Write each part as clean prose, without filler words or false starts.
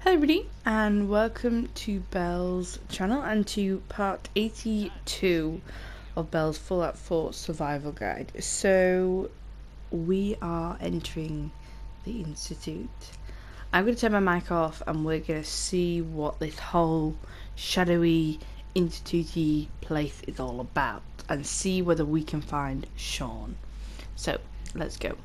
Hello everybody and welcome to Belle's channel and to part 82 of Belle's Fallout 4 survival guide. So we are entering the Institute. I'm going to turn my mic off and we're going to see what this whole shadowy institute place is all about and see whether we can find Sean. So let's go.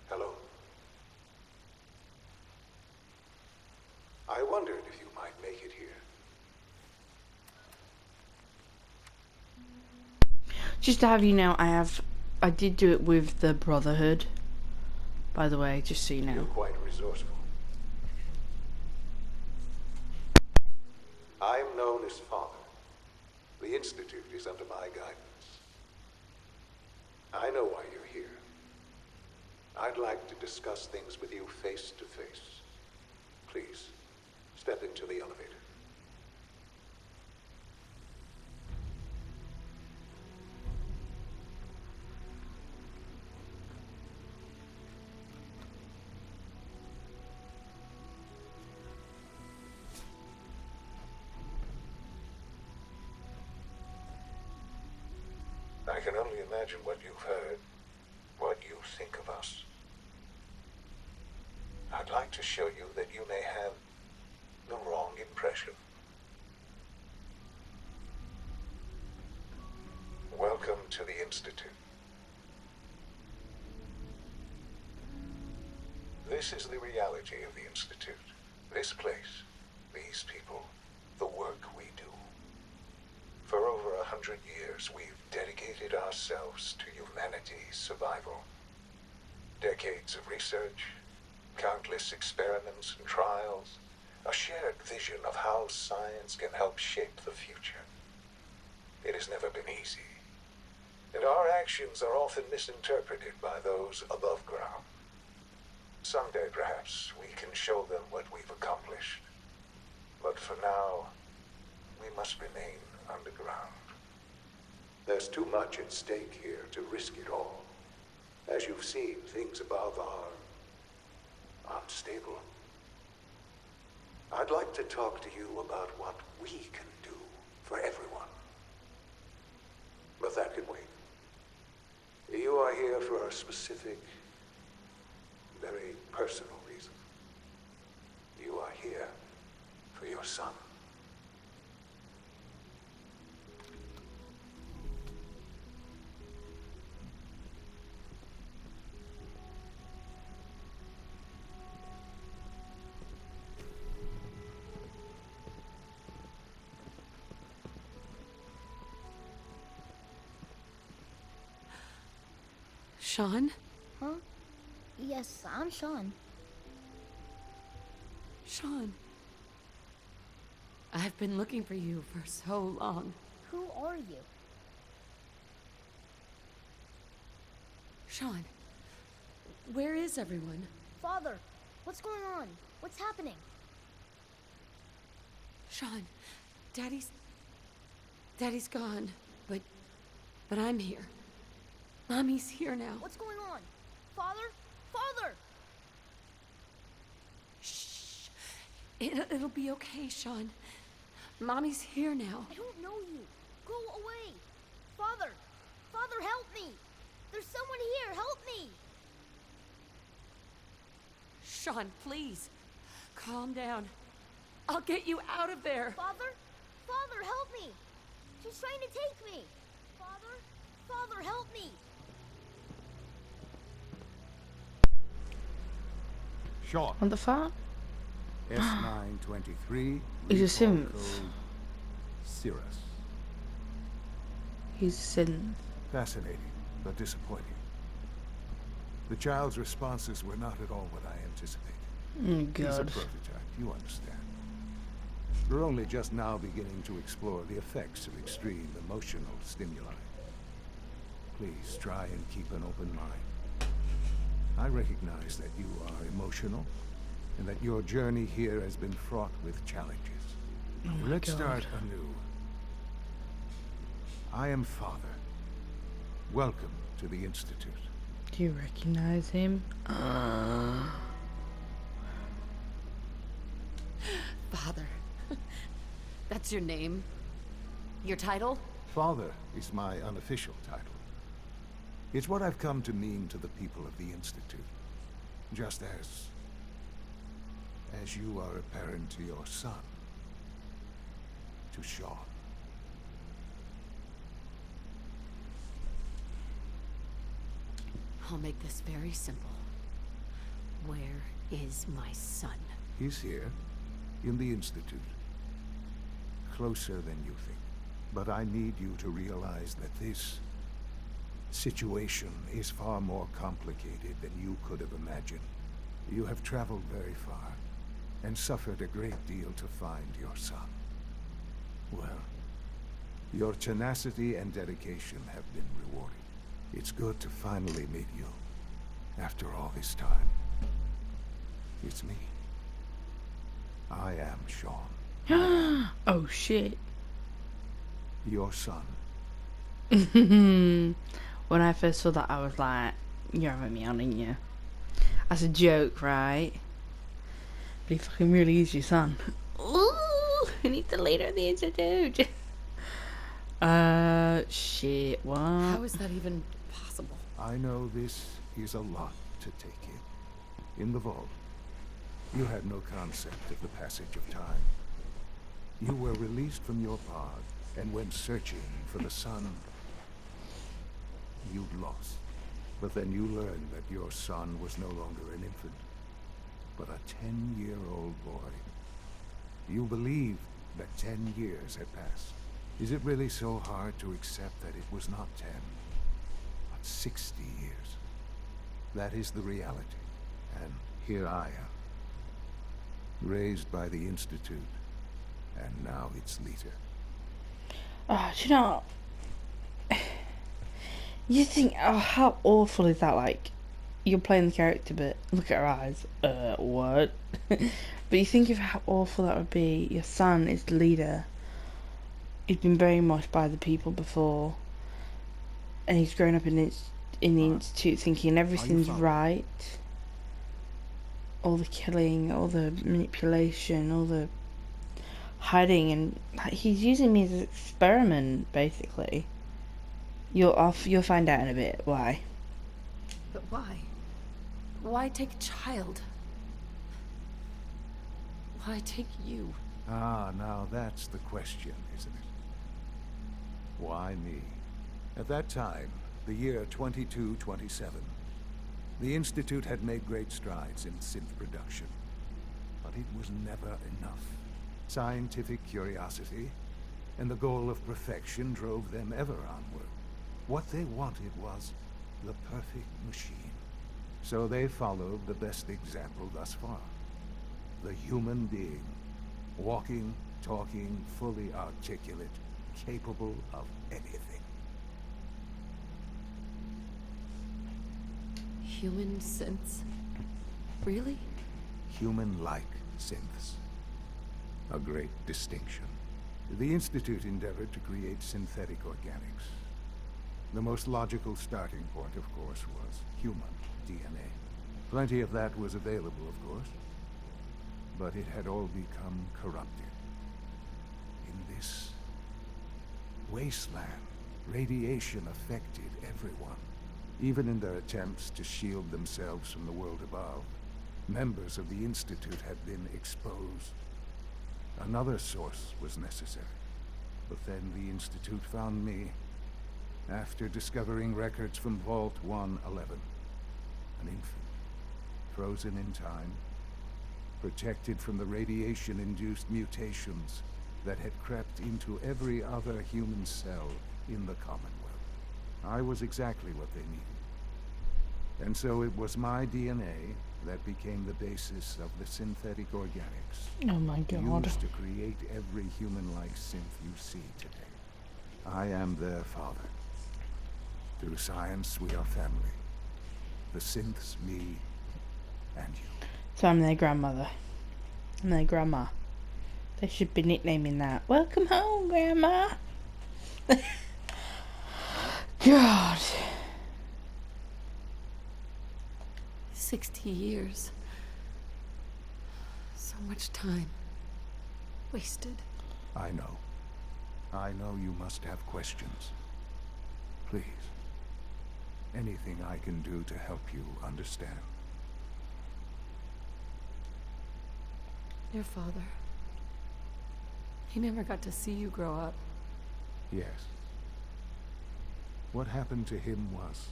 Hello. I wondered if you might make it here. Just to have you know, I did do it with the Brotherhood, by the way, just so you know. You're quite resourceful. I'm known as Father. The Institute is under my guidance. I know why you're here. I'd like to discuss things with you face to face. Please, step into the elevator. I can only imagine what you've heard, what you think of us. I'd like to show you that you may have the wrong impression. Welcome to the Institute. This is the reality of the Institute. This place, these people, the work we do. For over 100 years, we've dedicated ourselves to humanity's survival. Decades of research, countless experiments and trials, a shared vision of how science can help shape the future. It has never been easy, and our actions are often misinterpreted by those above ground. Someday, perhaps, we can show them what we've accomplished. But for now, we must remain underground. There's too much at stake here to risk it all. As you've seen, things above are unstable. I'd like to talk to you about what we can do for everyone. But that can wait. You are here for a specific, very personal reason. You are here for your son. Sean? Huh? Yes, I'm Sean. Sean. I've been looking for you for so long. Who are you? Sean, where is everyone? Father, what's going on? What's happening? Sean, Daddy's gone, but I'm here. Mommy's here now. What's going on? Father? Father! Shh. It'll be okay, Sean. Mommy's here now. I don't know you. Go away. Father! Father, help me! There's someone here. Help me! Sean, please. Calm down. I'll get you out of there. Father? Father, help me! She's trying to take me! Father? Father, help me! Sean, On the farm? S923, He's a recall synth. code Cirrus. He's a synth. Fascinating, but disappointing. The child's responses were not at all what I anticipated. Oh He's a god. prototype, you understand. We're only just now beginning to explore the effects of extreme emotional stimuli. Please try and keep an open mind. I recognize that you are emotional, and that your journey here has been fraught with challenges. Oh my Let's god. start anew. I am Father. Welcome to the Institute. Do you recognize him? Father. That's your name? Your title? Father is my unofficial title. It's what I've come to mean to the people of the Institute. Just as you are a parent to your son. To Sean. I'll make this very simple. Where is my son? He's here, in the Institute. Closer than you think. But I need you to realize that this situation is far more complicated than you could have imagined. You have traveled very far, and suffered a great deal to find your son. Well, your tenacity and dedication have been rewarded. It's good to finally meet you, after all this time. It's me. I am Sean, Oh shit. your son. When I first saw that, I was like, you're having me on, ain't you? As a joke, right? But he fucking really is your son. Ooh, I need the leader of the Institute. Shit, what? How is that even possible? I know this is a lot to take in. In the vault, you had no concept of the passage of time. You were released from your pod and went searching for the son you'd lost. But then you learned that your son was no longer an infant, but a 10-year-old boy. You believed that 10 years had passed. Is it really so hard to accept that it was not 10, but 60 years? That is the reality. And here I am, raised by the Institute, and now its leader. Do you know, you think, oh, how awful is that? Like, you're playing the character, but look at her eyes. What? But you think of how awful that would be. Your son is the leader. He's been brainwashed by the people before, and he's grown up in the Institute thinking everything's following? right. All the killing, all the manipulation, all the hiding, and like, he's using me as an experiment, basically. You'll find out in a bit why. But why? Why take a child? Why take you? Ah, now that's the question, isn't it? Why me? At that time, the year 2227, the Institute had made great strides in synth production. But it was never enough. Scientific curiosity and the goal of perfection drove them ever onward. What they wanted was the perfect machine. So they followed the best example thus far. The human being. Walking, talking, fully articulate, capable of anything. Human synths? Really? Human-like synths. A great distinction. The Institute endeavored to create synthetic organics. The most logical starting point, of course, was human DNA. Plenty of that was available, of course. But it had all become corrupted. In this wasteland, radiation affected everyone. Even in their attempts to shield themselves from the world above, members of the Institute had been exposed. Another source was necessary. But then the Institute found me, after discovering records from Vault 111. An infant, frozen in time, protected from the radiation-induced mutations that had crept into every other human cell in the Commonwealth. I was exactly what they needed. And so it was my DNA that became the basis of the synthetic organics Oh my god. used to create every human-like synth you see today. I am their father. Through science, we are family. The synths, me, and you. So I'm their grandmother. I'm their grandma. They should be nicknaming that. Welcome home, Grandma. God. 60 years. So much time. Wasted. I know. I know you must have questions. Please. Anything I can do to help you understand. Your father. He never got to see you grow up. Yes. What happened to him was...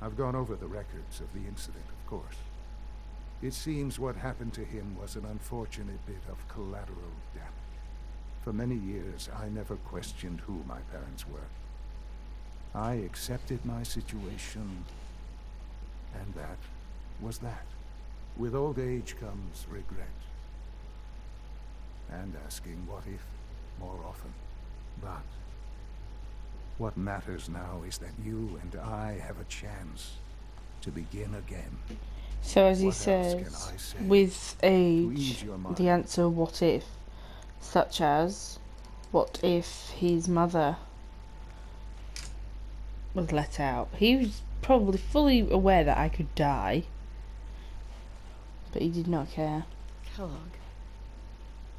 I've gone over the records of the incident, of course. It seems what happened to him was an unfortunate bit of collateral damage. For many years, I never questioned who my parents were. I accepted my situation, and that was that. With old age comes regret. And asking what if more often. But what matters now is that you and I have a chance to begin again. So as he What else can says, I say with to age, ease your mind? the answer what if, such as, what if his mother was let out? He was probably fully aware that I could die, but he did not care. Kellogg.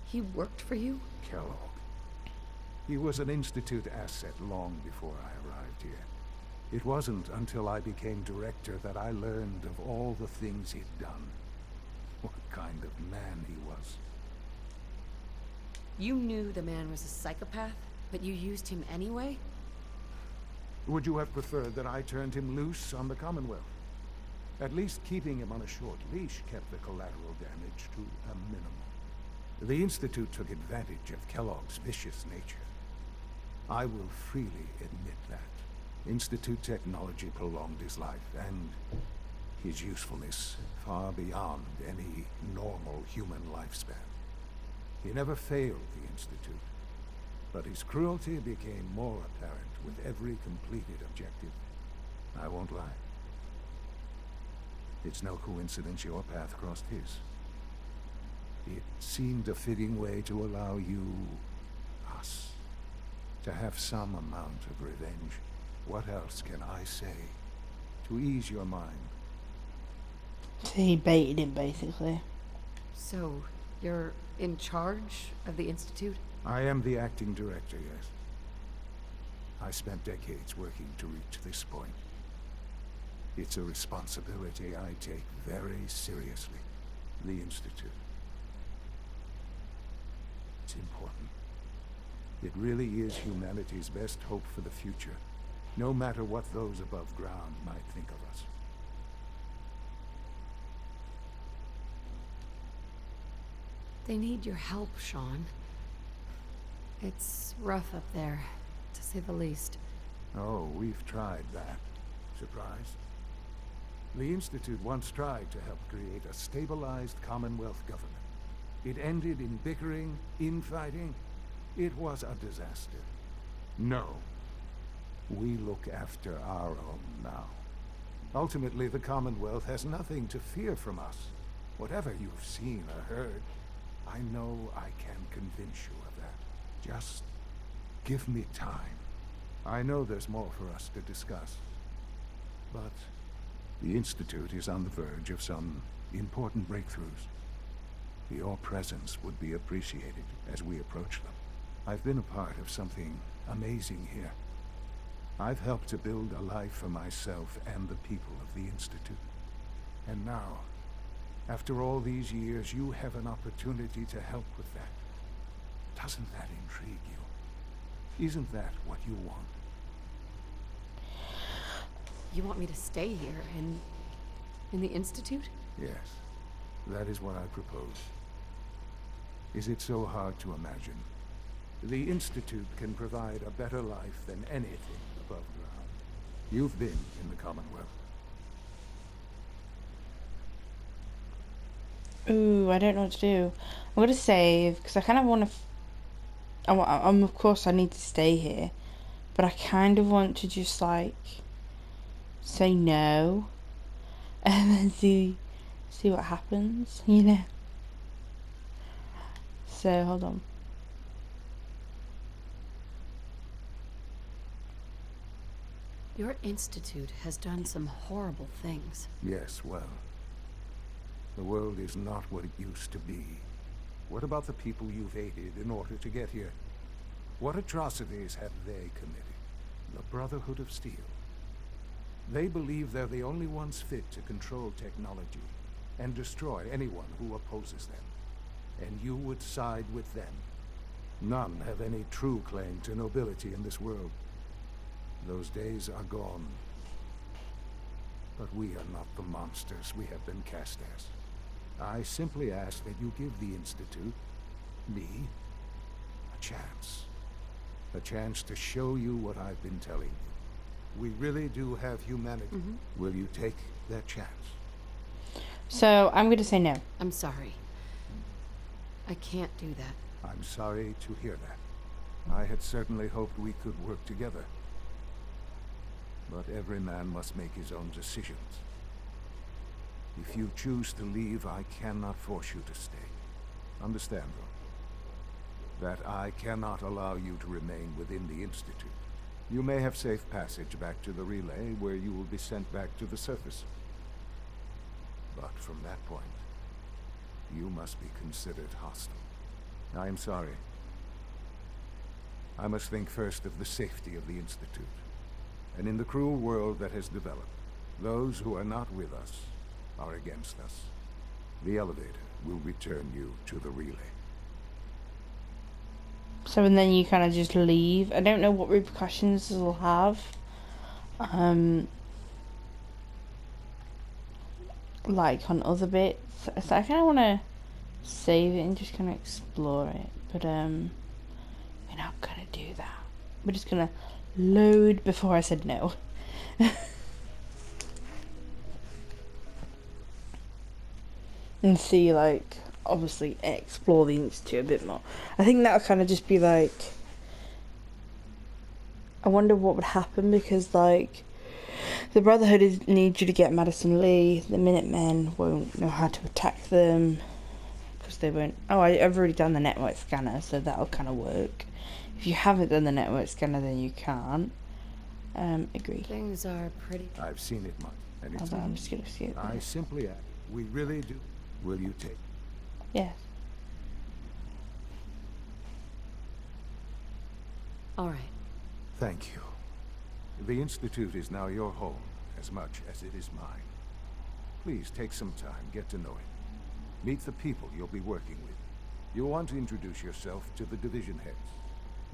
He worked for you? Kellogg. He was an Institute asset long before I arrived here. It wasn't until I became director that I learned of all the things he'd done. What kind of man he was. You knew the man was a psychopath, but you used him anyway? Would you have preferred that I turned him loose on the Commonwealth? At least keeping him on a short leash kept the collateral damage to a minimum. The Institute took advantage of Kellogg's vicious nature. I will freely admit that. Institute technology prolonged his life, and his usefulness far beyond any normal human lifespan. He never failed the Institute, but his cruelty became more apparent with every completed objective. I won't lie. It's no coincidence your path crossed his. It seemed a fitting way to allow you, us, to have some amount of revenge. What else can I say to ease your mind? So he baited him, basically. So, you're in charge of the Institute? I am the acting director, yes. I spent decades working to reach this point. It's a responsibility I take very seriously. The Institute. It's important. It really is humanity's best hope for the future, no matter what those above ground might think of us. They need your help, Sean. It's rough up there, to say the least. Oh, we've tried that. Surprised? The Institute once tried to help create a stabilized Commonwealth government. It ended in bickering, infighting. It was a disaster. No. We look after our own now. Ultimately, the Commonwealth has nothing to fear from us. Whatever you've seen or heard, I know I can convince you of that. Just give me time. I know there's more for us to discuss. But the Institute is on the verge of some important breakthroughs. Your presence would be appreciated as we approach them. I've been a part of something amazing here. I've helped to build a life for myself and the people of the Institute. And now, after all these years, you have an opportunity to help with that. Doesn't that intrigue you? Isn't that what you want? You want me to stay here, in the Institute? Yes. That is what I propose. Is it so hard to imagine? The Institute can provide a better life than anything above ground. You've been in the Commonwealth. Ooh, I don't know what to do. I'm gonna save because I kind of want to. I'm of course I need to stay here, but I kind of want to just like say no, and then see what happens. You know. So hold on. Your institute has done some horrible things. Yes, well, the world is not what it used to be. What about the people you've aided in order to get here? What atrocities have they committed? The Brotherhood of Steel. They believe they're the only ones fit to control technology and destroy anyone who opposes them. And you would side with them. None have any true claim to nobility in this world. Those days are gone. But we are not the monsters we have been cast as. I simply ask that you give the Institute, me, a chance. A chance to show you what I've been telling you. We really do have humanity. Will you take that chance? So I'm gonna say no. I'm sorry. I can't do that. I'm sorry to hear that. I had certainly hoped we could work together. But every man must make his own decisions. If you choose to leave, I cannot force you to stay. Understand, though, that I cannot allow you to remain within the Institute. You may have safe passage back to the relay, where you will be sent back to the surface. But from that point, you must be considered hostile. I am sorry. I must think first of the safety of the Institute. And in the cruel world that has developed, those who are not with us are against us. The elevator will return you to the relay. So and then you kind of just leave. I don't know what repercussions this will have. Like on other bits. So I kind of want to save it and just kind of explore it. But we're not gonna do that. We're just gonna load before I said no. And see, like, obviously explore the Institute a bit more. I think that'll kind of just be like, I wonder what would happen, because like the Brotherhood needs you to get Madison Lee. The Minutemen won't know how to attack them because they won't. Oh, I've already done the network scanner, so that'll kind of work. If you haven't done the network scanner, then you can't. Agree. Things are pretty... I've seen it, Mike. And it's... I'm just gonna skip I it. simply ask, we really do. Will you take? Yes. All right. Thank you. The Institute is now your home, as much as it is mine. Please take some time, get to know it. Meet the people you'll be working with. You'll want to introduce yourself to the division heads.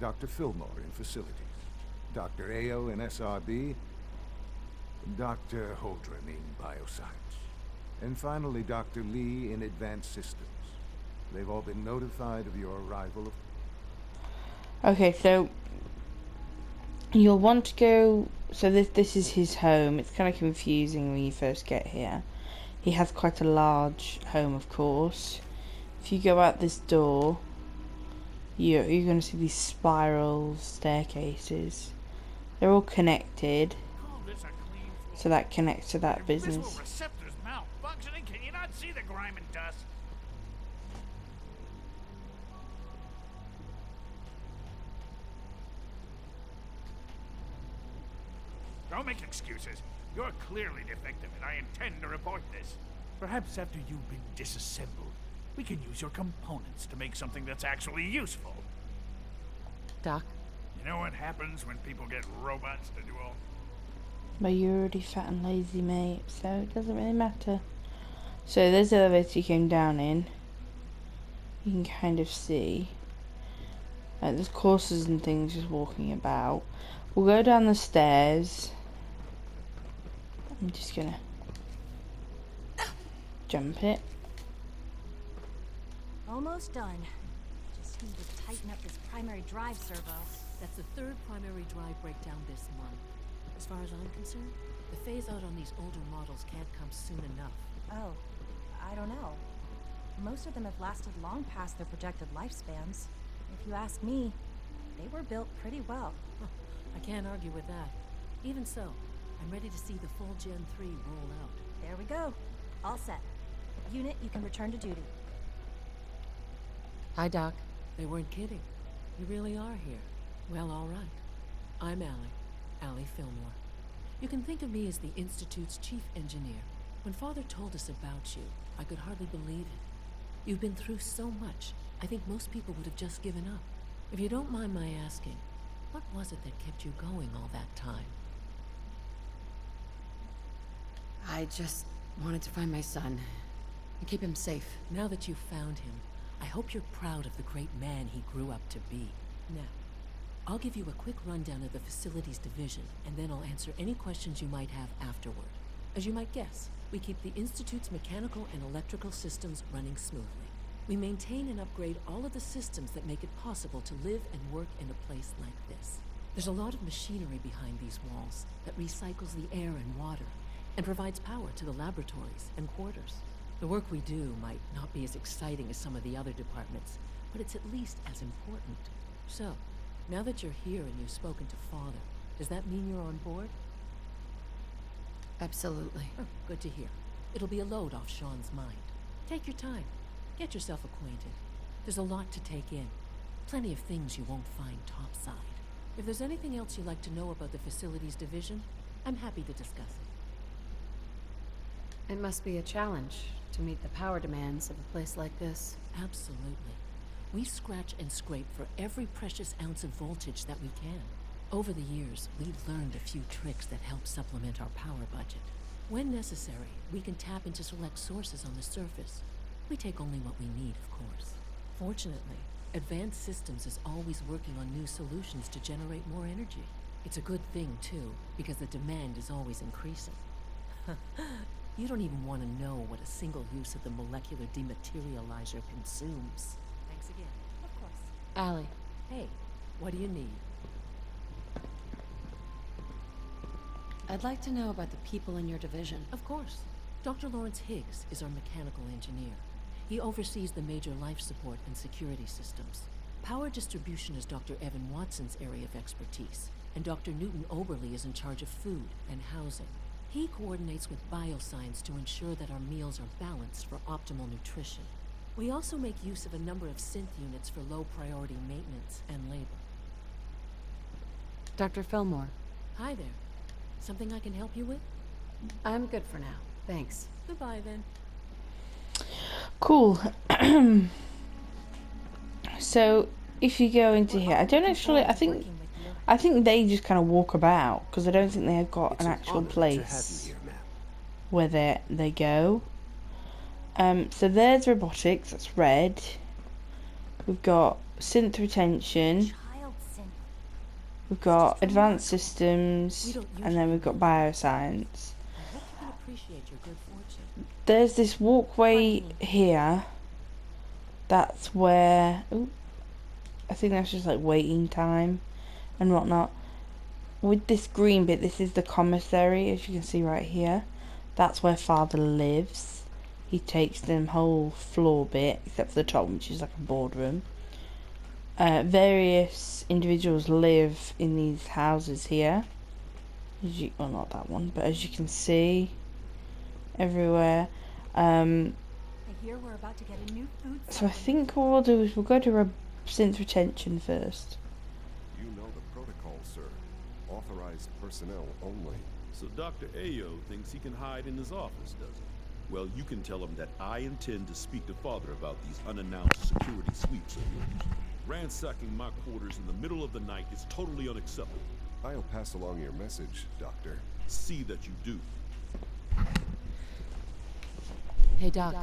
Dr. Fillmore in facilities, Dr. Ayo in SRB, Dr. Holdren in bioscience, and finally Dr. Lee in advanced systems. They've all been notified of your arrival. Okay, so you'll want to go. So this is his home. It's kind of confusing when you first get here. He has quite a large home, of course. If you go out this door, you're going to see these spiral staircases. They're all connected, so that connects to that business. Receptors malfunctioning. Can you not see the grime and dust? Don't make excuses. You're clearly defective, and I intend to report this. Perhaps after you've been disassembled, we can use your components to make something that's actually useful. Doc? You know what happens when people get robots to do all... But you're already fat and lazy, mate, so it doesn't really matter. So there's the elevator you came down in. You can kind of see. There's courses and things just walking about. We'll go down the stairs. I'm just gonna jump it. Almost done. Just need to tighten up this primary drive servo. That's the third primary drive breakdown this month. As far as I'm concerned, the phase-out on these older models can't come soon enough. Oh, I don't know. Most of them have lasted long past their projected lifespans. If you ask me, they were built pretty well. Huh, I can't argue with that. Even so, I'm ready to see the full Gen 3 roll out. There we go. All set. Unit, you can return to duty. Hi, Doc. They weren't kidding. You really are here. Well, all right. I'm Allie Fillmore. You can think of me as the Institute's chief engineer. When Father told us about you, I could hardly believe it. You've been through so much, I think most people would have just given up. If you don't mind my asking, what was it that kept you going all that time? I just wanted to find my son and keep him safe. Now that you've found him, I hope you're proud of the great man he grew up to be. Now, I'll give you a quick rundown of the Facilities Division, and then I'll answer any questions you might have afterward. As you might guess, we keep the Institute's mechanical and electrical systems running smoothly. We maintain and upgrade all of the systems that make it possible to live and work in a place like this. There's a lot of machinery behind these walls that recycles the air and water, and provides power to the laboratories and quarters. The work we do might not be as exciting as some of the other departments, but it's at least as important. So, now that you're here and you've spoken to Father, does that mean you're on board? Absolutely. Oh, good to hear. It'll be a load off Sean's mind. Take your time. Get yourself acquainted. There's a lot to take in. Plenty of things you won't find topside. If there's anything else you'd like to know about the Facilities Division, I'm happy to discuss it. It must be a challenge to meet the power demands of a place like this. Absolutely. We scratch and scrape for every precious ounce of voltage that we can. Over the years, we've learned a few tricks that help supplement our power budget. When necessary, we can tap into select sources on the surface. We take only what we need, of course. Fortunately, Advanced Systems is always working on new solutions to generate more energy. It's a good thing, too, because the demand is always increasing. You don't even want to know what a single use of the molecular dematerializer consumes. Thanks again. Of course. Allie. Hey, what do you need? I'd like to know about the people in your division. Of course. Dr. Lawrence Higgs is our mechanical engineer. He oversees the major life support and security systems. Power distribution is Dr. Evan Watson's area of expertise, and Dr. Newton Oberly is in charge of food and housing. He coordinates with bioscience to ensure that our meals are balanced for optimal nutrition. We also make use of a number of synth units for low-priority maintenance and labor. Dr. Fillmore. Hi there. Something I can help you with? I'm good for now. Thanks. Goodbye, then. Cool. So, if you go into here, I don't actually, I think they just kind of walk about, because I don't think they've got an actual place where they go. So there's robotics, that's red. We've got synth retention. We've got advanced systems, and then we've got bioscience. There's this walkway here. That's where, ooh, I think that's just like waiting time and whatnot. With this green bit, this is the commissary, as you can see right here. That's where Father lives. He takes the whole floor bit, except for the top, which is like a boardroom. Various individuals live in these houses here. Well, not that one, but as you can see, everywhere. I hear we're about to get a new food. So I think what we'll do is we'll go to synth retention first. You know the protocol, sir. Authorized personnel only. So Dr. Ayo thinks he can hide in his office, does he? Well, you can tell him that I intend to speak to Father about these unannounced security sweeps of yours. Ransacking my quarters in the middle of the night is totally unacceptable. I'll pass along your message, Doctor. See that you do. Hey, Doc.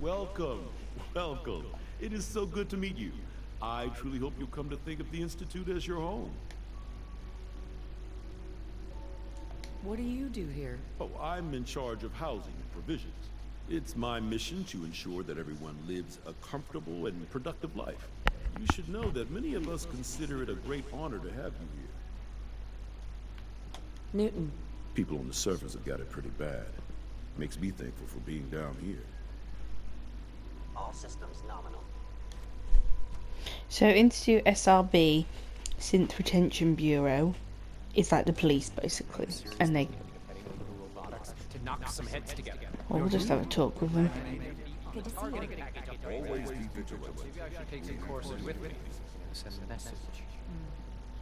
Welcome. Welcome. It is so good to meet you. I truly hope you'll come to think of the Institute as your home. What do you do here? Oh, I'm in charge of housing and provisions. It's my mission to ensure that everyone lives a comfortable and productive life. You should know that many of us consider it a great honor to have you here. Newton. People on the surface have got it pretty bad. Makes me thankful for being down here. All systems nominal. So Institute SRB, Synth Retention Bureau, is like the police basically, and they. To knock some heads together. Well, we'll just have a talk with them. Good to see you. Always be vigilant. Maybe I should take some courses with me. Send a message.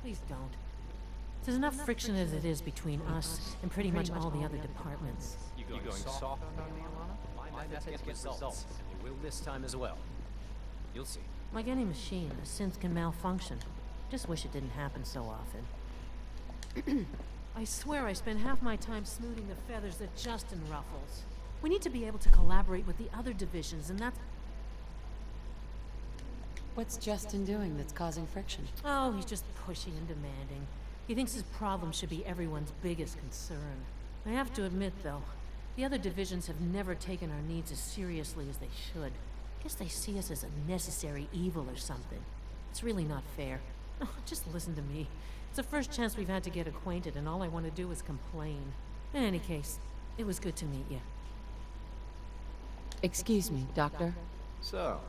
Please don't. There's enough friction as it is between us and pretty much all the other departments. You going soft on me, Alana? My methods get results, and they will this time as well. You'll see. Like any machine, a synth can malfunction. Just wish it didn't happen so often. I swear I spend half my time smoothing the feathers that Justin ruffles. We need to be able to collaborate with the other divisions, and that's... What's Justin doing that's causing friction? Oh, he's just pushy and demanding. He thinks his problem should be everyone's biggest concern. I have to admit, though, the other divisions have never taken our needs as seriously as they should. Guess they see us as a necessary evil or something. It's really not fair. Oh, just listen to me. It's the first chance we've had to get acquainted, and all I want to do is complain. In any case, it was good to meet you. Excuse me, Doctor. So,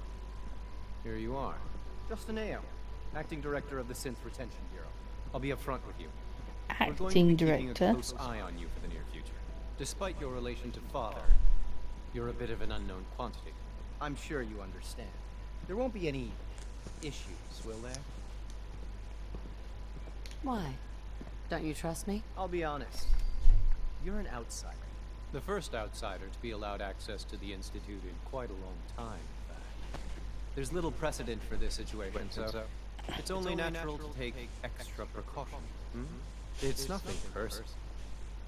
here you are. Justin Ayo, Acting Director of the Synth Retention Bureau. I'll be upfront with you. We're going to Acting be keeping director. a close eye on you for the near future. Despite your relation to Father, you're a bit of an unknown quantity. I'm sure you understand. There won't be any issues, will there? Why? Don't you trust me? I'll be honest. You're an outsider. The first outsider to be allowed access to the Institute in quite a long time, in fact. There's little precedent for this situation, so it's only natural to take extra precaution. It's nothing personal,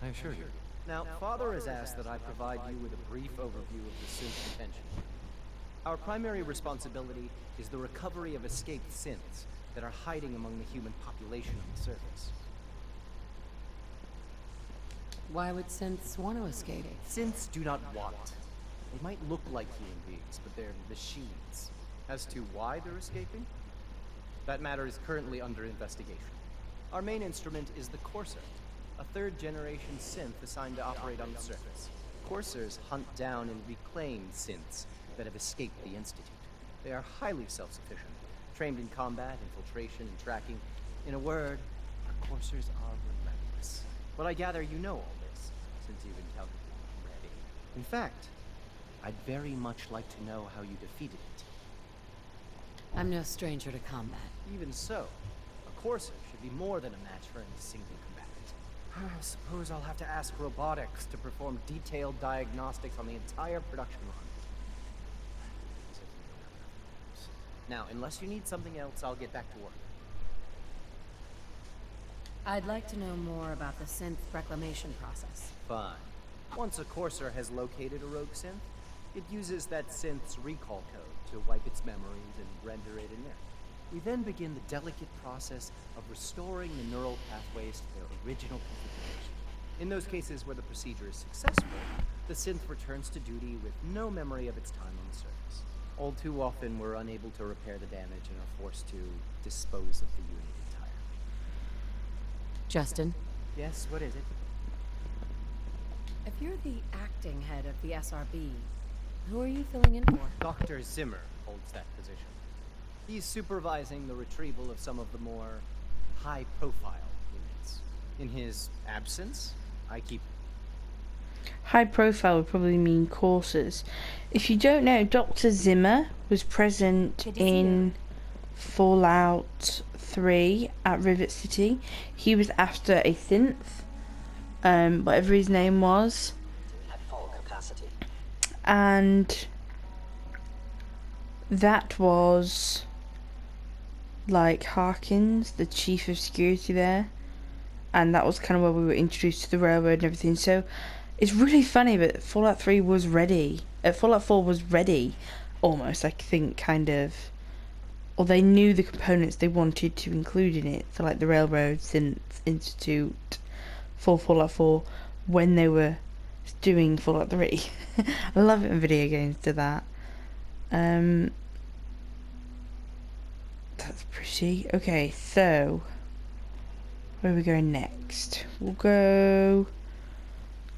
I assure you. Now, Father has asked that I provide you with a brief overview of the synth detention. Our primary responsibility is the recovery of escaped synths that are hiding among the human population on the surface. Why would synths want to escape? Synths do not want. They might look like human beings, but they're machines. As to why they're escaping, that matter is currently under investigation. Our main instrument is the Courser, a third-generation synth assigned to operate on the surface. Coursers hunt down and reclaim synths that have escaped the Institute. They are highly self-sufficient, trained in combat, infiltration, and tracking. In a word, our Coursers are relentless. But I gather you know all this, since you've encountered it already. In fact, I'd very much like to know how you defeated it. I'm no stranger to combat. Even so, a Courser should be more than a match for any single combatant. I suppose I'll have to ask robotics to perform detailed diagnostics on the entire production line. Now, unless you need something else, I'll get back to work. I'd like to know more about the synth reclamation process. Fine. Once a Courser has located a rogue synth, it uses that synth's recall code to wipe its memories and render it inert. We then begin the delicate process of restoring the neural pathways to their original configuration. In those cases where the procedure is successful, the synth returns to duty with no memory of its time on the surface. All too often, we're unable to repair the damage and are forced to dispose of the unit entirely. Justin? Yes, what is it? If you're the acting head of the SRB, who are you filling in for? Dr. Zimmer holds that position. He's supervising the retrieval of some of the more high-profile units. In his absence, I keep... High profile would probably mean courses. If you don't know, Dr. Zimmer was present in Fallout 3 at Rivet City. He was after a synth, whatever his name was. At full capacity. And that was like Harkins, the chief of security there. And that was kind of where we were introduced to the railroad and everything. So it's really funny, but Fallout 3 was ready. Fallout 4 was ready, almost, I think, kind of. Or they knew the components they wanted to include in it. So, like the Railroad Synth Institute for Fallout 4, when they were doing Fallout 3. I love it when video games do that. That's pretty. Okay, so where are we going next? We'll go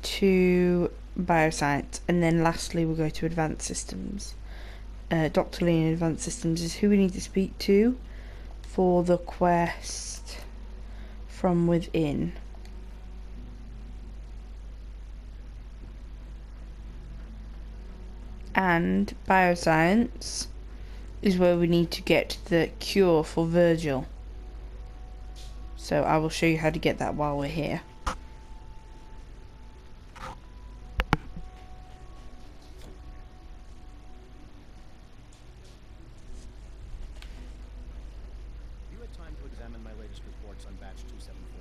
to bioscience, and then lastly we'll go to advanced systems. Dr. Lee in advanced systems is who we need to speak to for the quest from within. And bioscience is where we need to get the cure for Virgil. So I will show you how to get that while we're here. You had time to examine my latest reports on batch 274?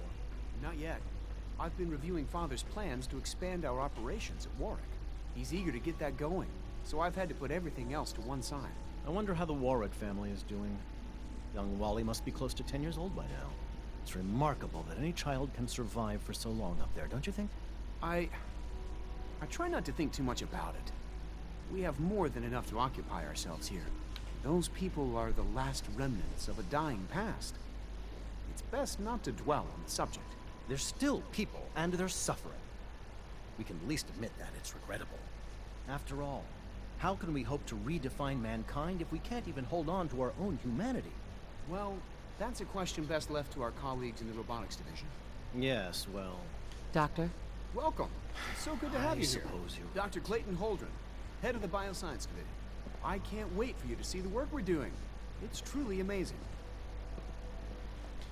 Not yet. I've been reviewing Father's plans to expand our operations at Warwick. He's eager to get that going, so I've had to put everything else to one side. I wonder how the Warwick family is doing. Young Wally must be close to 10 years old by now. It's remarkable that any child can survive for so long up there, don't you think? I try not to think too much about it. We have more than enough to occupy ourselves here. Those people are the last remnants of a dying past. It's best not to dwell on the subject. They're still people, and they're suffering. We can at least admit that it's regrettable. After all, how can we hope to redefine mankind if we can't even hold on to our own humanity? Well, that's a question best left to our colleagues in the robotics division. Yes, well... Doctor? Welcome. It's so good to have I you here. suppose you... Dr. Clayton Holdren, head of the Bioscience Division. I can't wait for you to see the work we're doing. It's truly amazing.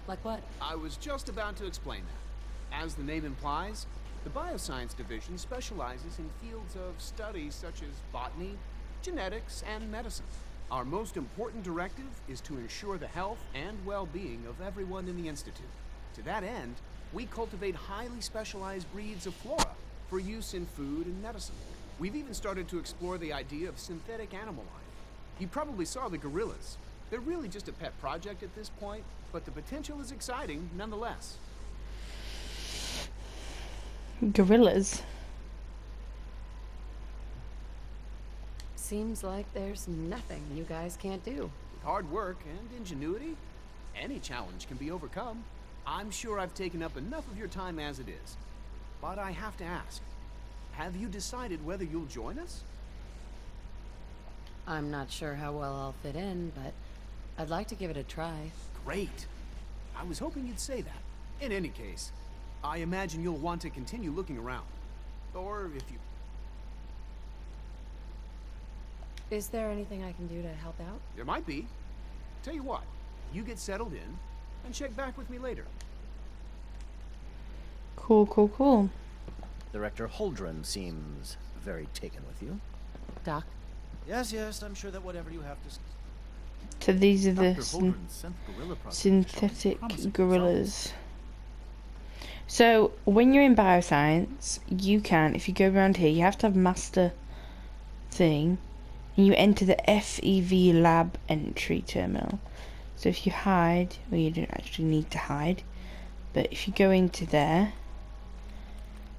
Like what? I was just about to explain that. As the name implies, the Bioscience Division specializes in fields of study such as botany, genetics, and medicine. Our most important directive is to ensure the health and well-being of everyone in the Institute. To that end, we cultivate highly specialized breeds of flora for use in food and medicine. We've even started to explore the idea of synthetic animal life. You probably saw the gorillas. They're really just a pet project at this point, but the potential is exciting nonetheless. Gorillas? Seems like there's nothing you guys can't do. With hard work and ingenuity, any challenge can be overcome. I'm sure I've taken up enough of your time as it is. But I have to ask, have you decided whether you'll join us? I'm not sure how well I'll fit in, but I'd like to give it a try. Great. I was hoping you'd say that. In any case, I imagine you'll want to continue looking around. Or if you... Is there anything I can do to help out? There might be. Tell you what, you get settled in, and check back with me later. Cool, cool, cool. Director Holdren seems very taken with you. Doc? Yes, yes, I'm sure that whatever you have to... So these are the Dr. Holdren sent gorilla project synthetic promising gorillas. So when you're in bioscience, you can, if you go around here, you have to have master thing, and you enter the FEV lab entry terminal. So if you hide, well, you don't actually need to hide, but if you go into there,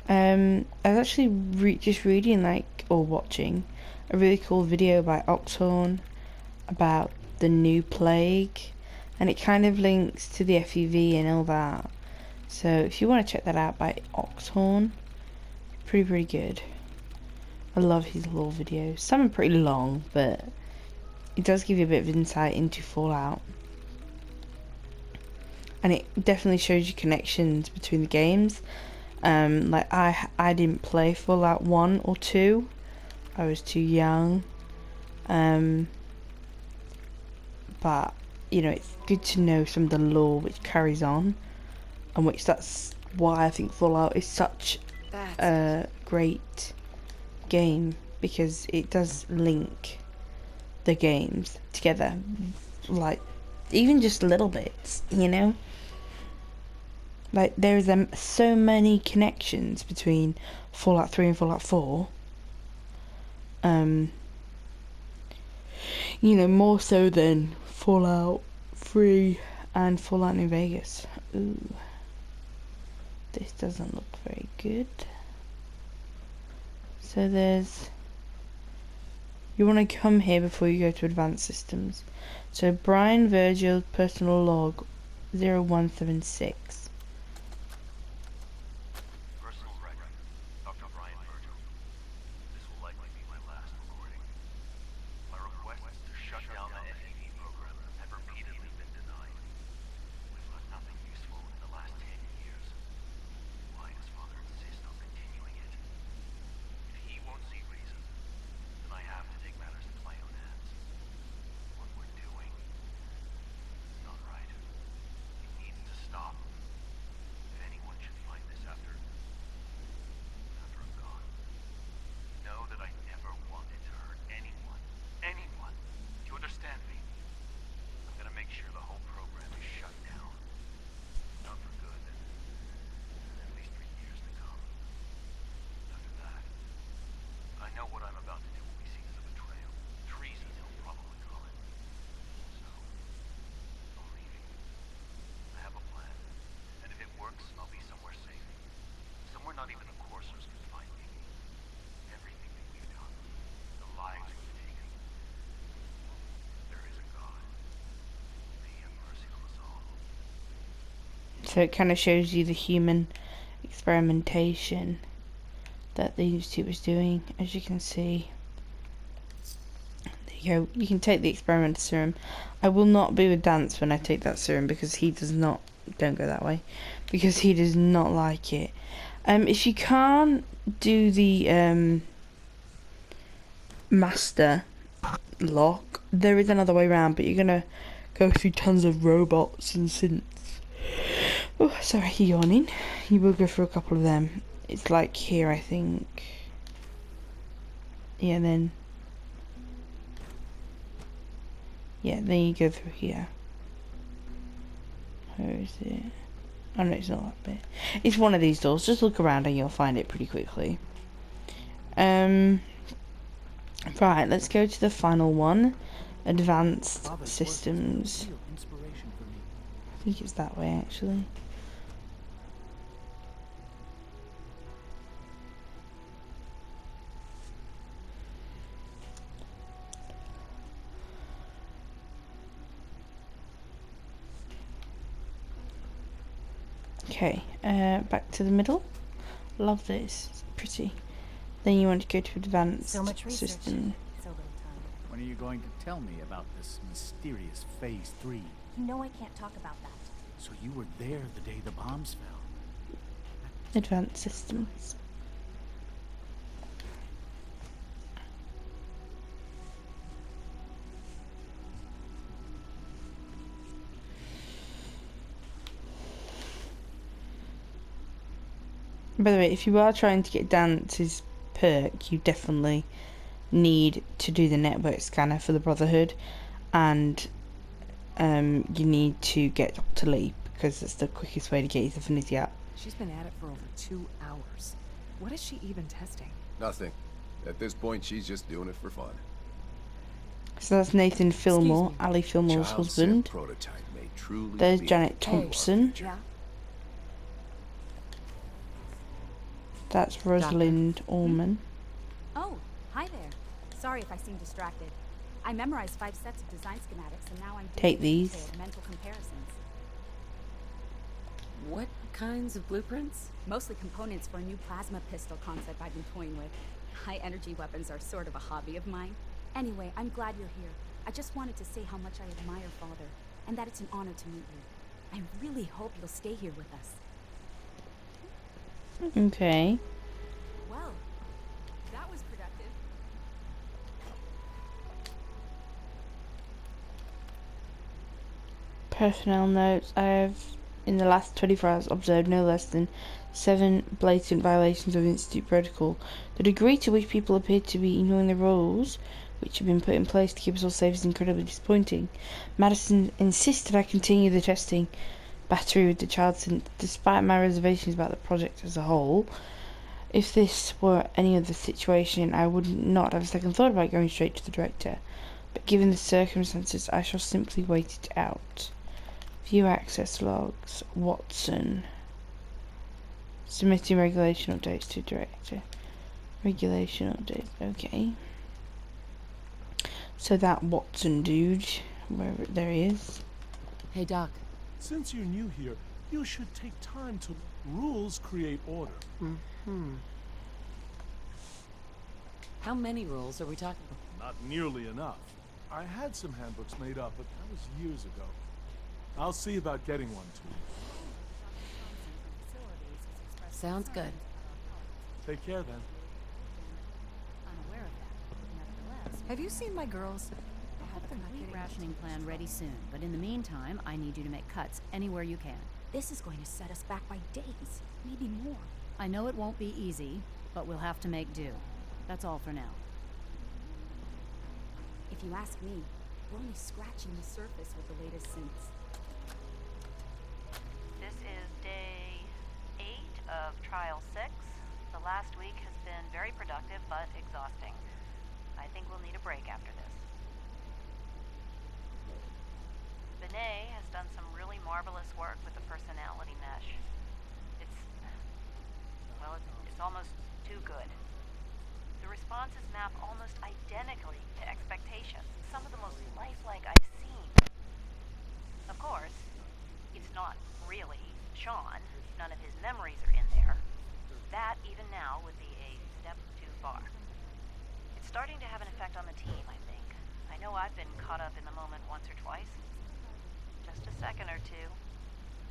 I was actually just reading, like, or watching a really cool video by Oxhorn about the new plague, and it kind of links to the FEV and all that. So if you want to check that out by Oxhorn, pretty good. I love his little videos. Some are pretty long, but it does give you a bit of insight into Fallout. And it definitely shows you connections between the games. Like I didn't play Fallout 1 or 2. I was too young. But, you know, it's good to know some of the lore which carries on. And which that's why I think Fallout is such a great game. Because it does link the games together. Like, even just little bits, you know? Like, there's so many connections between Fallout 3 and Fallout 4. You know, more so than Fallout 3 and Fallout New Vegas. Ooh. This doesn't look very good. So there's... You want to come here before you go to advanced systems. So Brian Virgil personal log 0176. Personal record. Dr. Brian Virgil. This will likely be my last recording. My requests to shut down the SED program have repeatedly been denied. We've learned nothing useful in the last 10 years. Why does Father insist on continuing it? If he won't see reason, then I have to take matters into my own hands. What we're doing is not right. It needs to stop. If anyone should find this after I'm gone, know that I never wanted to hurt anyone. Anyone. Do you understand me? I'm gonna make sure the whole program is shut down. Not for good. At least for years to come. After that, I know what I'm about to do will be seen as a betrayal. Treason, he'll probably call it. So, I'm leaving. I have a plan. And if it works, I'll be somewhere safe. Somewhere not even the coursers can find me. Everything that we've done, the lives we've taken. There is a God. May he have mercy on us all. So it kind of shows you the human experimentation that the Institute was doing, as you can see. There you go. You can take the experimenter serum. I will not be with Dance when I take that serum because he does not... Don't go that way. Because he does not like it. If you can't do the master lock, there is another way around, but you're gonna go through tons of robots and synths. Oh, sorry, yawning. You will go through a couple of them. It's like here, I think. Yeah, then... Yeah, then you go through here. Where is it? Oh no, it's not that bit. It's one of these doors. Just look around and you'll find it pretty quickly. Right, let's go to the final one. Advanced systems. I think it's that way, actually. Okay, back to the middle. Love this. It's pretty. Then you want to go to advanced So much research. system. So little time. When are you going to tell me about this mysterious Phase 3? You know I can't talk about that. So you were there the day the bombs fell? Advanced systems. By the way, if you are trying to get Dance's perk, you definitely need to do the network scanner for the Brotherhood, and you need to get Dr. Lee, because that's the quickest way to get his affinity up. She's been at it for over 2 hours. What is she even testing? Nothing. At this point, she's just doing it for fun. So that's Nathan Fillmore, Ali Fillmore's husband. Prototype may truly There's be Janet Thompson. Yeah? That's Rosalind Orman. Oh, hi there. Sorry if I seem distracted. I memorized 5 sets of design schematics and now I'm Take doing these. detailed mental comparisons. What kinds of blueprints? Mostly components for a new plasma pistol concept I've been toying with. High energy weapons are sort of a hobby of mine. Anyway, I'm glad you're here. I just wanted to say how much I admire Father, and that it's an honor to meet you. I really hope you'll stay here with us. Okay. Well, that was productive. Personnel notes. I have, in the last 24 hours, observed no less than 7 blatant violations of Institute protocol. The degree to which people appear to be ignoring the rules which have been put in place to keep us all safe is incredibly disappointing. Madison insisted I continue the testing battery with the child synth, despite my reservations about the project as a whole. If this were any other situation, I would not have a second thought about going straight to the director. But given the circumstances, I shall simply wait it out. View access logs. Watson. Submitting regulation updates to director. Regulation update. Okay. So that Watson dude, wherever there he is. Hey, Doc. Since you're new here, you should take time to... Rules create order. How many rules are we talking about? Not nearly enough. I had some handbooks made up, but that was years ago. I'll see about getting one to you. Sounds good. Take care then. Have you seen my girls? I'll have a complete rationing plan ready soon, but in the meantime, I need you to make cuts anywhere you can. This is going to set us back by days, maybe more. I know it won't be easy, but we'll have to make do. That's all for now. If you ask me, we're only scratching the surface with the latest synths. This is day 8 of Trial 6. The last week has been very productive, but exhausting. I think we'll need a break after this. Benet has done some really marvelous work with the personality mesh. It's almost too good. The responses map almost identically to expectations, some of the most lifelike I've seen. Of course, it's not really Sean. None of his memories are in there. That, even now, would be a step too far. It's starting to have an effect on the team, I think. I know I've been caught up in the moment once or twice. Just a second or two,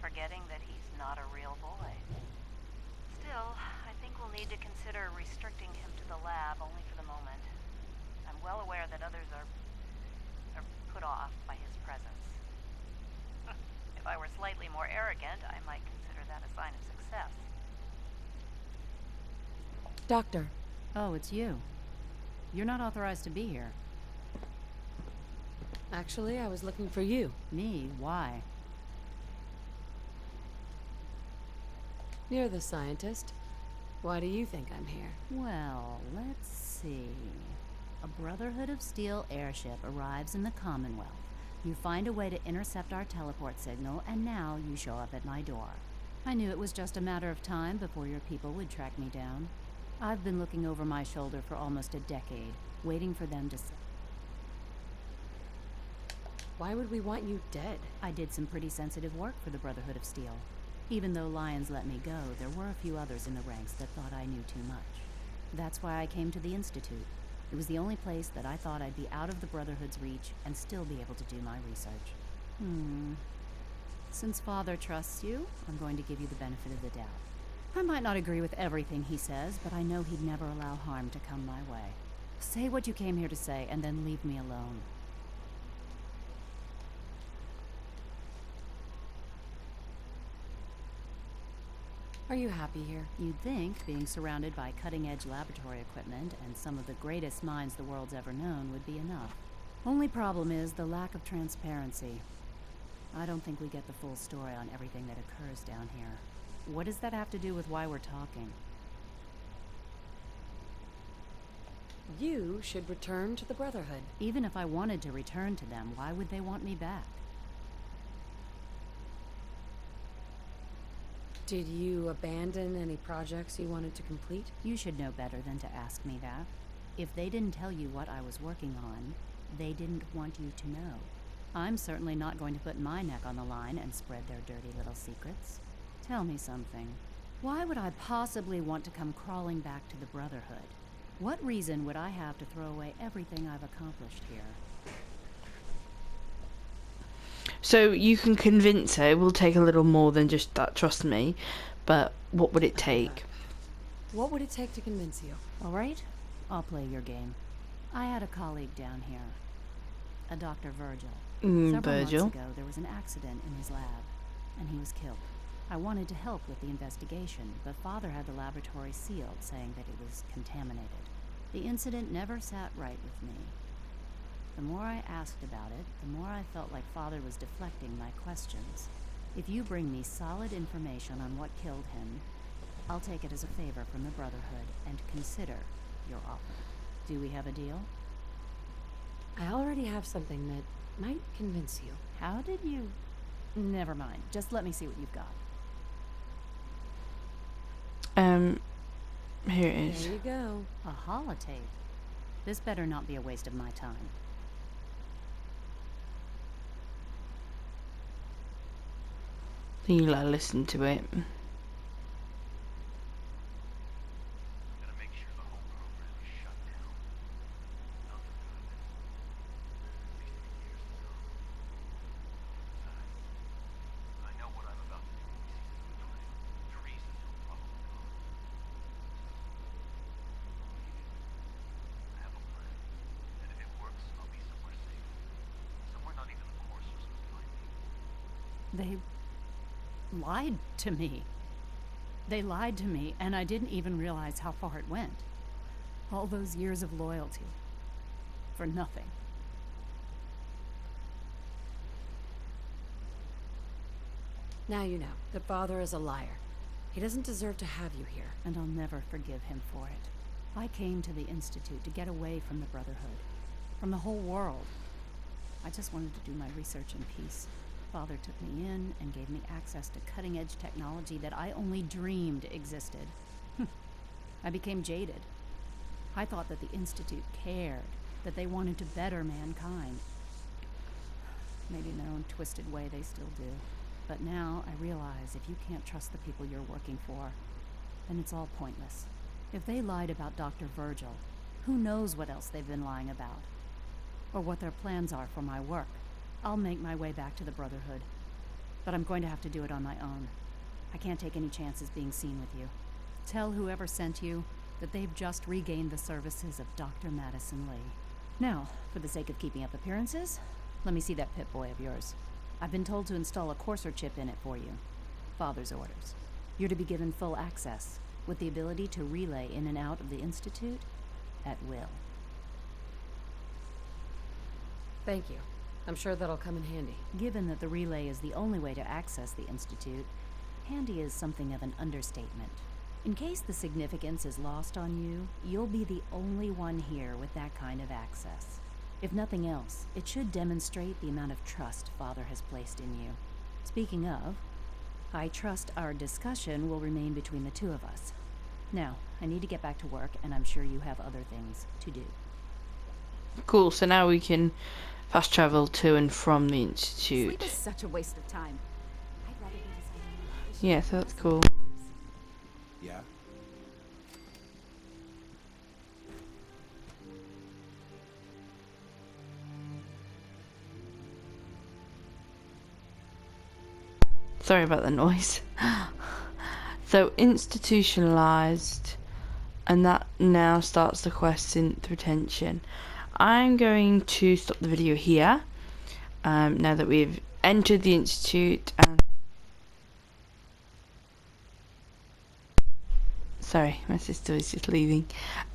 forgetting that he's not a real boy. Still, I think we'll need to consider restricting him to the lab only for the moment. I'm well aware that others are put off by his presence. If I were slightly more arrogant, I might consider that a sign of success. Doctor. Oh, it's you. You're not authorized to be here. Actually, I was looking for you. Me? Why? You're the scientist. Why do you think I'm here? Well, let's see. A Brotherhood of Steel airship arrives in the Commonwealth. You find a way to intercept our teleport signal, and now you show up at my door. I knew it was just a matter of time before your people would track me down. I've been looking over my shoulder for almost a decade, waiting for them to... Why would we want you dead? I did some pretty sensitive work for the Brotherhood of Steel. Even though Lyons let me go, there were a few others in the ranks that thought I knew too much. That's why I came to the Institute. It was the only place that I thought I'd be out of the Brotherhood's reach and still be able to do my research. Since Father trusts you, I'm going to give you the benefit of the doubt. I might not agree with everything he says, but I know he'd never allow harm to come my way. Say what you came here to say, and then leave me alone. Are you happy here? You'd think being surrounded by cutting-edge laboratory equipment and some of the greatest minds the world's ever known would be enough. Only problem is the lack of transparency. I don't think we get the full story on everything that occurs down here. What does that have to do with why we're talking? You should return to the Brotherhood. Even if I wanted to return to them, why would they want me back? Did you abandon any projects you wanted to complete? You should know better than to ask me that. If they didn't tell you what I was working on, they didn't want you to know. I'm certainly not going to put my neck on the line and spread their dirty little secrets. Tell me something. Why would I possibly want to come crawling back to the Brotherhood? What reason would I have to throw away everything I've accomplished here? So you can convince her. It will take a little more than just that, trust me. But what would it take? What would it take to convince you? All right, I'll play your game. I had a colleague down here, a Dr. Virgil. Several months ago, there was an accident in his lab, and he was killed. I wanted to help with the investigation, but Father had the laboratory sealed, saying that it was contaminated. The incident never sat right with me. The more I asked about it, the more I felt like Father was deflecting my questions. If you bring me solid information on what killed him, I'll take it as a favor from the Brotherhood and consider your offer. Do we have a deal? I already have something that might convince you. How did you... Never mind. Just let me see what you've got. Here it is. There you go. A holotape. This better not be a waste of my time. You like listen to it. They lied to me. They lied to me, and I didn't even realize how far it went. All those years of loyalty. For nothing. Now you know that Father is a liar. He doesn't deserve to have you here. And I'll never forgive him for it. I came to the Institute to get away from the Brotherhood. From the whole world. I just wanted to do my research in peace. Father took me in and gave me access to cutting-edge technology that I only dreamed existed. I became jaded. I thought that the Institute cared, that they wanted to better mankind. Maybe in their own twisted way they still do. But now I realize if you can't trust the people you're working for, then it's all pointless. If they lied about Dr. Virgil, who knows what else they've been lying about? Or what their plans are for my work. I'll make my way back to the Brotherhood, but I'm going to have to do it on my own. I can't take any chances being seen with you. Tell whoever sent you that they've just regained the services of Dr. Madison Lee. Now, for the sake of keeping up appearances, let me see that Pip-Boy of yours. I've been told to install a courser chip in it for you. Father's orders. You're to be given full access, with the ability to relay in and out of the Institute at will. Thank you. I'm sure that'll come in handy. Given that the relay is the only way to access the Institute, handy is something of an understatement. In case the significance is lost on you, you'll be the only one here with that kind of access. If nothing else, it should demonstrate the amount of trust Father has placed in you. Speaking of, I trust our discussion will remain between the two of us. Now, I need to get back to work, and I'm sure you have other things to do. Cool, so now we can fast travel to and from the Institute. Sleep is such a waste of time. I'd rather be deciding. Yeah, so that's cool. Yeah? Sorry about the noise. So, institutionalized, and that now starts the quest synth retention. I'm going to stop the video here, now that we've entered the Institute and... Sorry, my sister is just leaving.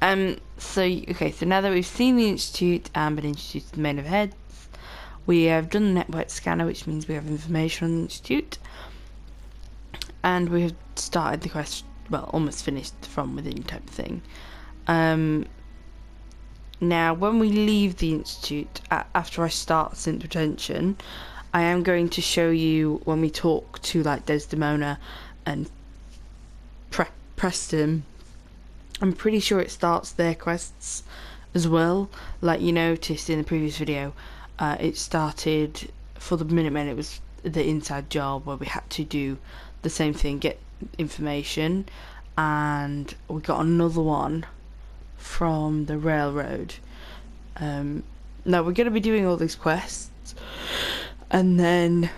Okay, so now that we've seen the Institute and been introduced to the main overheads, we have done the network scanner, which means we have information on the Institute, and we have started the quest, well, almost finished from within type of thing. Now, when we leave the Institute, after I start synth retention, I am going to show you when we talk to, like, Desdemona and Preston. I'm pretty sure it starts their quests as well. Like you noticed in the previous video, it started, for the Minutemen, it was the inside job where we had to do the same thing, get information, and we got another one from the railroad. Now we're going to be doing all these quests, and then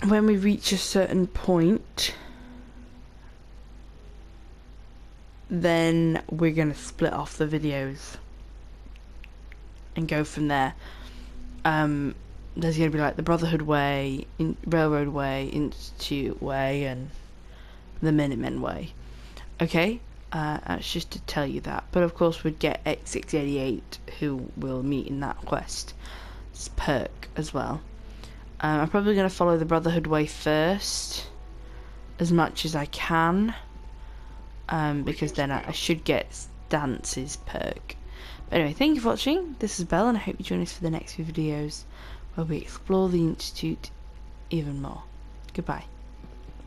when we reach a certain point, then we're going to split off the videos and go from there. There's going to be like the Brotherhood way, Railroad way, Institute way, and the Minutemen way. Okay, that's just to tell you that. But of course we'd get X688, who will meet in that quest. It's perk as well. I'm probably going to follow the Brotherhood way first, as much as I can, because then I should get Stance's perk. But anyway, thank you for watching. This is Belle, and I hope you join us for the next few videos, where we explore the Institute even more. Goodbye.